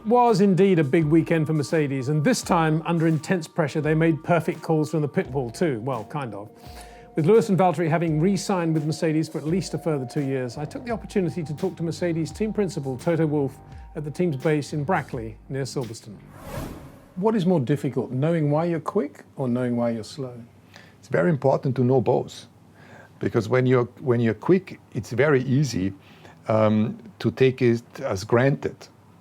was indeed a big weekend for Mercedes, and this time, under intense pressure, they made perfect calls from the pit wall too. Well, kind of. With Lewis and Valtteri having re-signed with Mercedes for at least a further 2 years, I took the opportunity to talk to Mercedes team principal Toto Wolff at the team's base in Brackley, near Silverstone. What is more difficult, knowing why you're quick or knowing why you're slow? It's very important to know both, because when you're quick, it's very easy to take it as granted.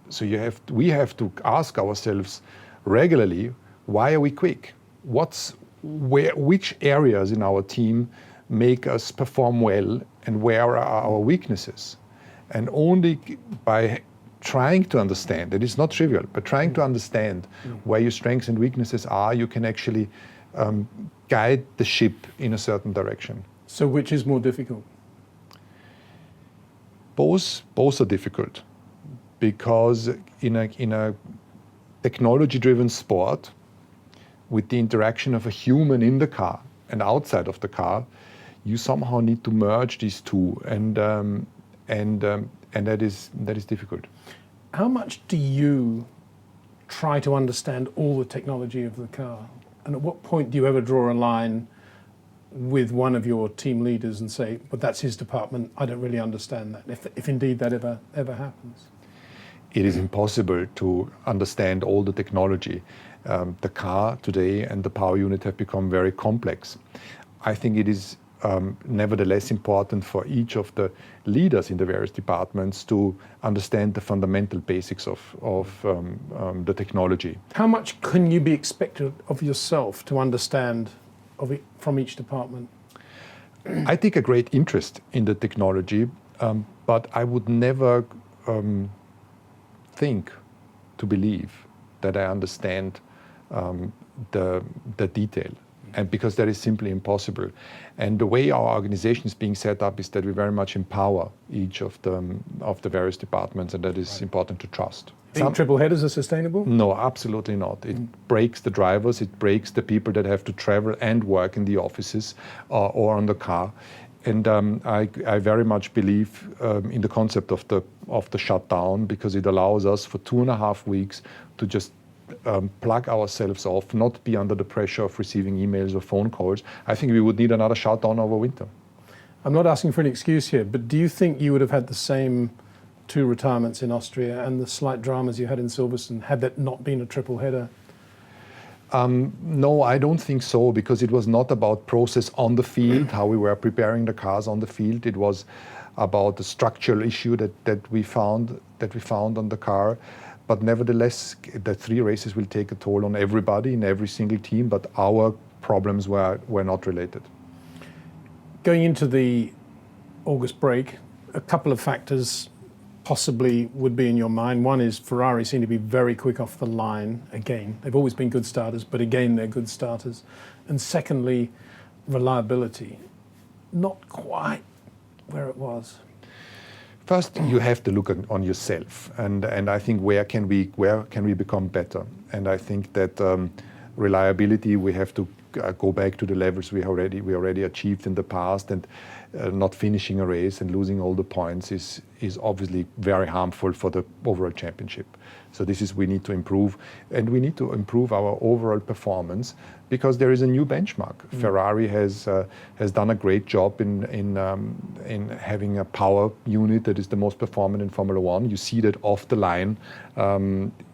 So we have to ask ourselves regularly, why are we quick? Which areas in our team make us perform well, and where are our weaknesses? And only by trying to understand, it is not trivial, but trying to understand where your strengths and weaknesses are, you can actually guide the ship in a certain direction. So which is more difficult? Both are difficult, because in a technology-driven sport, with the interaction of a human in the car and outside of the car, you somehow need to merge these two, and that is difficult. How much do you try to understand all the technology of the car? And at what point do you ever draw a line with one of your team leaders and say, but that's his department, I don't really understand that, if indeed that ever happens? It is impossible to understand all the technology. The car today and the power unit have become very complex. I think it is nevertheless important for each of the leaders in the various departments to understand the fundamental basics of the technology. How much can you be expected of yourself to understand from each department? I take a great interest in the technology, but I would never think to believe that I understand the detail, and because that is simply impossible. And the way our organization is being set up is that we very much empower each of the various departments, and that is important to trust. Think triple headers are sustainable? No, absolutely not. It breaks the drivers, it breaks the people that have to travel and work in the offices or on the car. And I very much believe in the concept of the shutdown, because it allows us for 2.5 weeks to just plug ourselves off, not be under the pressure of receiving emails or phone calls. I think we would need another shutdown over winter. I'm not asking for an excuse here, but do you think you would have had the same 2 retirements in Austria and the slight dramas you had in Silverstone had that not been a triple header? No, I don't think so, because it was not about process on the field, how we were preparing the cars on the field. It was about the structural issue that we found on the car. But nevertheless, the 3 races will take a toll on everybody in every single team, but our problems were not related. Going into the August break, a couple of factors possibly would be in your mind. One is Ferrari seem to be very quick off the line again. They've always been good starters, but again, they're good starters. And secondly, reliability. Not quite where it was. First, you have to look on yourself, and I think where can we become better? And I think that reliability, we have to go back to the levels we already achieved in the past, and not finishing a race and losing all the points is obviously very harmful for the overall championship. So this is, we need to improve, and we need to improve our overall performance, because there is a new benchmark. Ferrari has done a great job in having a power unit that is the most performant in Formula One. You see that off the line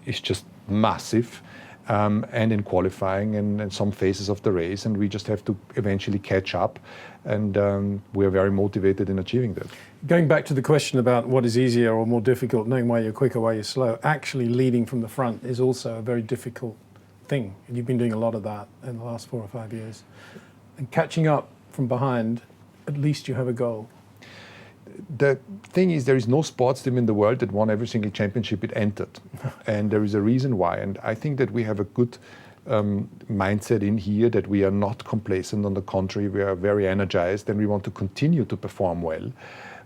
is just massive. And in qualifying and some phases of the race, and we just have to eventually catch up, and we are very motivated in achieving that. Going back to the question about what is easier or more difficult, knowing why you're quick or why you're slow, actually leading from the front is also a very difficult thing, and you've been doing a lot of that in the last 4 or 5 years. And catching up from behind, at least you have a goal. The thing is, there is no sports team in the world that won every single championship it entered. And there is a reason why. And I think that we have a good mindset in here, that we are not complacent. On the contrary, we are very energized, and we want to continue to perform well.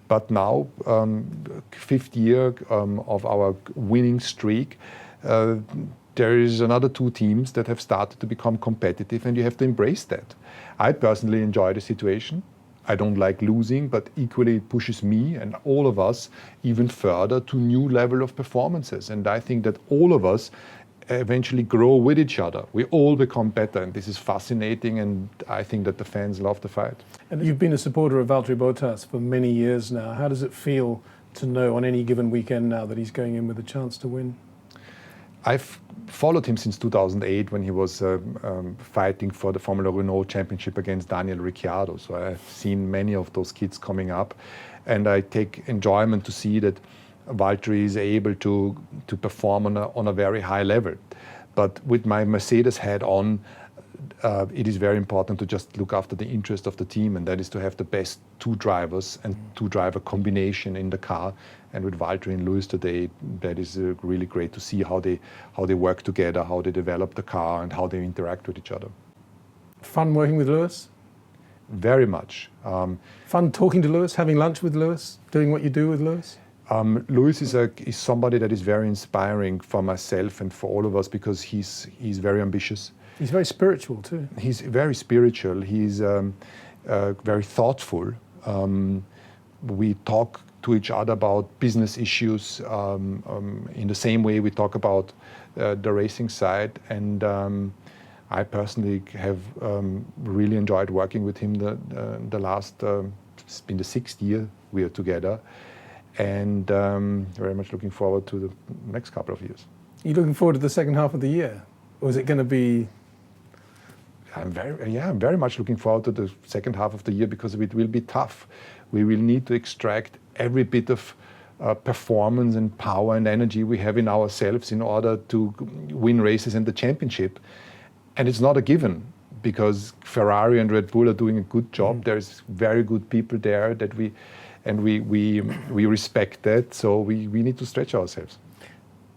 But now, 5th year of our winning streak, there is another 2 teams that have started to become competitive, and you have to embrace that. I personally enjoy the situation. I don't like losing, but equally it pushes me and all of us even further to new level of performances. And I think that all of us eventually grow with each other. We all become better, and this is fascinating, and I think that the fans love the fight. And you've been a supporter of Valtteri Bottas for many years now. How does it feel to know on any given weekend now that he's going in with a chance to win? I've followed him since 2008 when he was fighting for the Formula Renault Championship against Daniel Ricciardo. So I've seen many of those kids coming up, and I take enjoyment to see that Valtteri is able to perform on a very high level. But with my Mercedes hat on, it is very important to just look after the interest of the team, and that is to have the best two drivers and two driver combination in the car. And with Valtteri and Lewis today, that is really great to see how they work together, how they develop the car, and how they interact with each other. Fun working with Lewis? Very much. Fun talking to Lewis, having lunch with Lewis, doing what you do with Lewis? Lewis is somebody that is very inspiring for myself and for all of us, because he's very ambitious. He's very spiritual too. He's very spiritual. He's very thoughtful. We talk to each other about business issues in the same way we talk about the racing side. And I personally have really enjoyed working with him the last, it's been the 6th year we are together. And very much looking forward to the next couple of years. Are you looking forward to the second half of the year? Or is it going to be... I'm very much looking forward to the second half of the year, because it will be tough. We will need to extract every bit of performance and power and energy we have in ourselves in order to win races in the championship. And it's not a given, because Ferrari and Red Bull are doing a good job. There's very good people there that we respect that, so we need to stretch ourselves.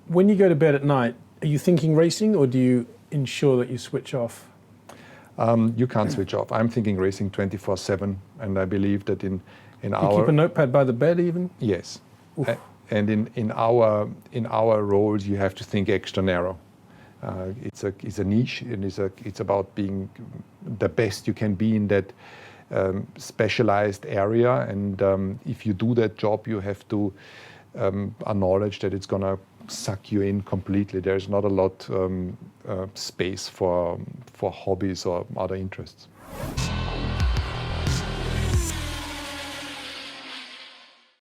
When you go to bed at night, are you thinking racing, or do you ensure that you switch off? You can't switch off. I'm thinking racing 24/7, and I believe that in our... You keep a notepad by the bed even? Yes. And in our roles, you have to think extra narrow. It's a niche, and it's about being the best you can be in that specialized area. And if you do that job, you have to acknowledge that it's going to suck you in completely. There's not a lot space for hobbies or other interests.